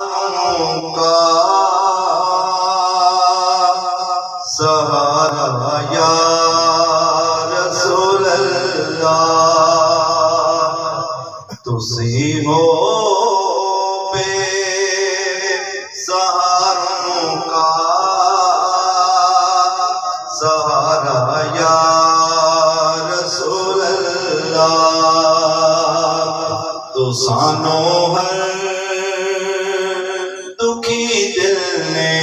کا سہارا یا رسول اللہ، تسی ہو بے سہاروں کا سہارا یا رسول اللہ، تو سانو ہر دکھی دل نے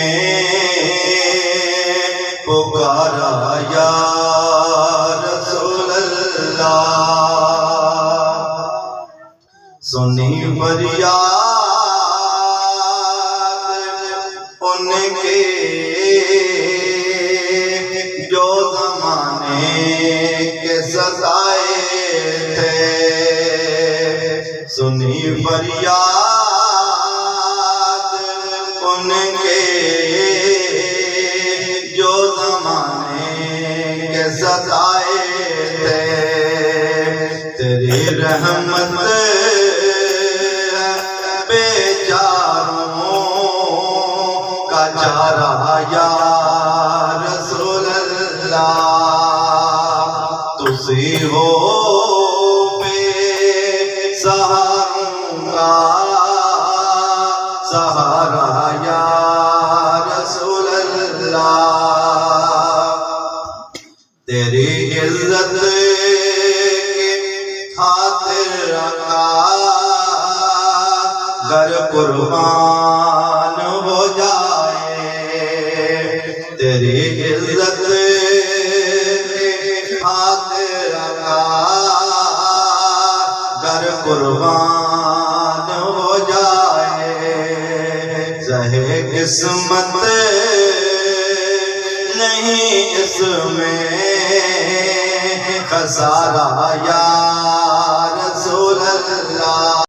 پکارا یا رسول اللہ، سنی فریاد ان کے جو زمانے کے سزائے تھے، سنی فریاد ان کے جو زمانے کے سزائے تھے، تیری رحمت بیچاروں کا چارہ یا رسول اللہ، تسی ہو بے سہاروں کا سہارا یا رسول اللہ، تیری عزت کی خاطر گر قربان ہو جائے، تیری عزت کی خاطر گر قربان ہو جائے، زہے قسمت نہیں اس میں خسارہ یا رسول اللہ۔